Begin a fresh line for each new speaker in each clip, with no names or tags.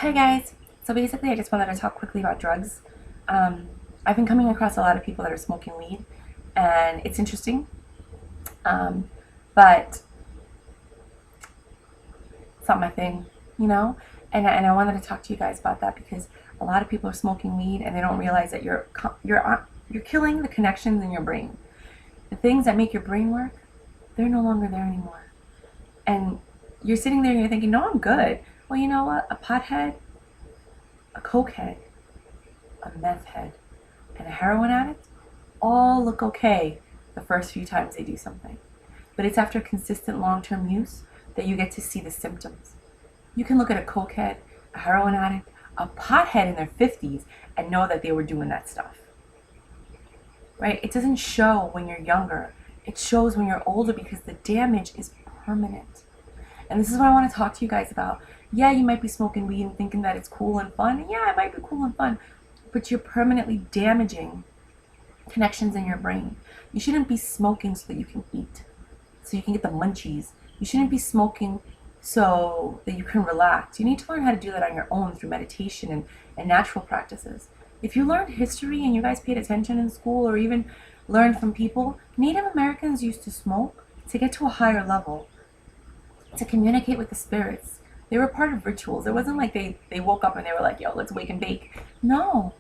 Hi guys. So basically, I just wanted to talk quickly about drugs. I've been coming across a lot of people that are smoking weed, and it's interesting. Um, but it's not my thing, you know. And I wanted to talk to you guys about that because a lot of people are smoking weed and they don't realize that you're killing the connections in your brain. The things that make your brain work, they're no longer there anymore. And you're sitting there and you're thinking, "No, I'm good." Well, you know what? A pothead, a cokehead, a meth head, and a heroin addict all look okay the first few times they do something. But it's after consistent long-term use that you get to see the symptoms. You can look at a cokehead, a heroin addict, a pothead in their 50s and know that they were doing that stuff. Right? It doesn't show when you're younger. It shows when you're older because the damage is permanent. And this is what I want to talk to you guys about. Yeah, you might be smoking weed and thinking that it's cool and fun. And yeah, it might be cool and fun. But you're permanently damaging connections in your brain. You shouldn't be smoking so that you can eat, so you can get the munchies. You shouldn't be smoking so that you can relax. You need to learn how to do that on your own through meditation and natural practices. If you learned history and you guys paid attention in school or even learned from people, Native Americans used to smoke to get to a higher level, to communicate with the spirits. They were part of rituals. It wasn't like they woke up and they were like, yo, let's wake and bake. No.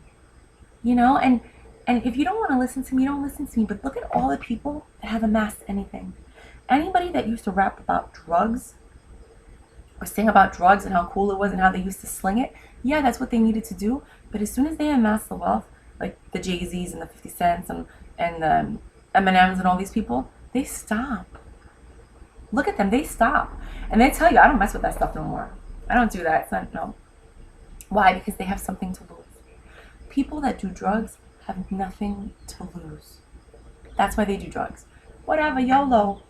And if you don't want to listen to me, don't listen to me. But look at all the people that have amassed anything. Anybody that used to rap about drugs or sing about drugs and how cool it was and how they used to sling it, yeah, that's what they needed to do. But as soon as they amass the wealth, like the Jay-Z's and the 50 Cents and the Eminems and all these people, they stop. Look at them, they stop. And they tell you, I don't mess with that stuff no more. I don't do that. It's not, no. Why? Because they have something to lose. People that do drugs have nothing to lose. That's why they do drugs. Whatever, YOLO.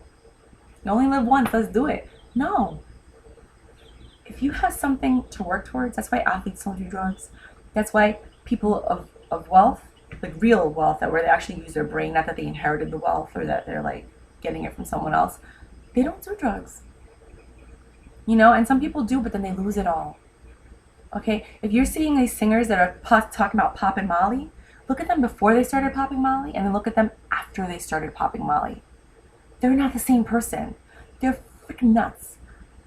You only live once, let's do it. No. If you have something to work towards, that's why athletes don't do drugs. That's why people of wealth, like real wealth, that where they actually use their brain, not that they inherited the wealth or that they're like getting it from someone else, they don't do drugs. And some people do, but then they lose it all. Okay? If you're seeing these singers that are talking about popping Molly, look at them before they started popping Molly and then look at them after they started popping Molly. They're not the same person. They're freaking nuts.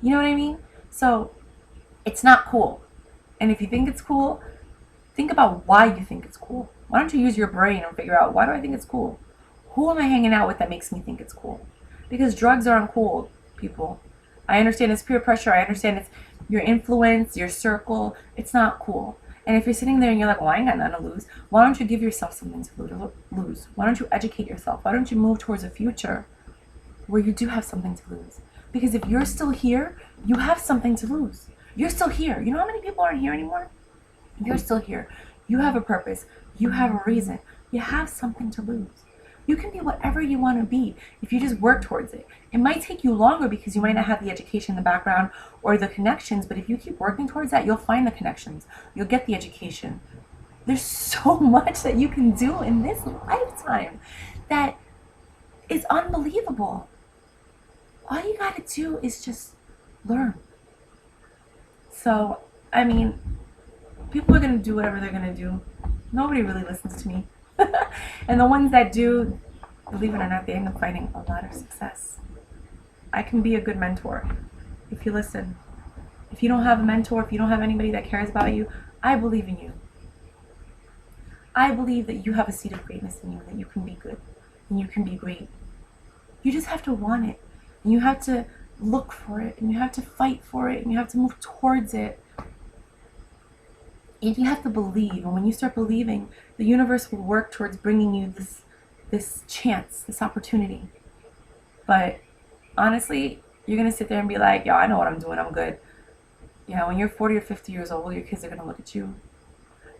You know what I mean? So, it's not cool. And if you think it's cool, think about why you think it's cool. Why don't you use your brain and figure out, why do I think it's cool? Who am I hanging out with that makes me think it's cool? Because drugs aren't cool, people. I understand it's peer pressure. I understand it's your influence, your circle. It's not cool. And if you're sitting there and you're like, well, I ain't got nothing to lose, why don't you give yourself something to lose? Why don't you educate yourself? Why don't you move towards a future where you do have something to lose? Because if you're still here, you have something to lose. You're still here. You know how many people aren't here anymore? You're still here. You have a purpose. You have a reason. You have something to lose. You can be whatever you want to be if you just work towards it. It might take you longer because you might not have the education in the background or the connections, but if you keep working towards that, you'll find the connections. You'll get the education. There's so much that you can do in this lifetime that is unbelievable. All you gotta do is just learn. So, I mean, people are gonna do whatever they're gonna do. Nobody really listens to me. And the ones that do, believe it or not, they end up finding a lot of success. I can be a good mentor if you listen. If you don't have a mentor, if you don't have anybody that cares about you, I believe in you. I believe that you have a seed of greatness in you, that you can be good and you can be great. You just have to want it. And you have to look for it, and you have to fight for it, and you have to move towards it. And you have to believe, and when you start believing, the universe will work towards bringing you this chance, this opportunity. But honestly, you're going to sit there and be like, yo, I know what I'm doing, I'm good. When you're 40 or 50 years old, your kids are going to look at you.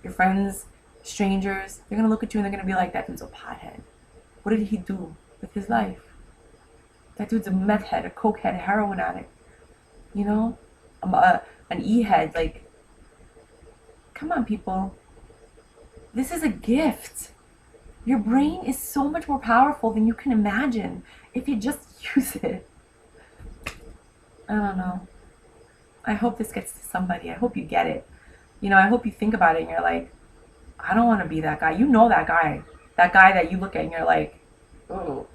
Your friends, strangers, they're going to look at you and they're going to be like, that dude's a pothead. What did he do with his life? That dude's a meth head, a coke head, a heroin addict. An E-head, like, come on, people. This is a gift. Your brain is so much more powerful than you can imagine if you just use it. I don't know. I hope this gets to somebody. I hope you get it. You know, I hope you think about it and you're like, I don't want to be that guy. You know that guy. That guy that you look at and you're like, oh,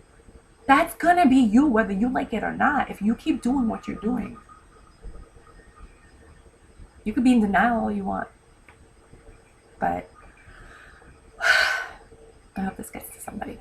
that's gonna be you whether you like it or not. If you keep doing what you're doing, you could be in denial all you want. But I hope this gets to somebody.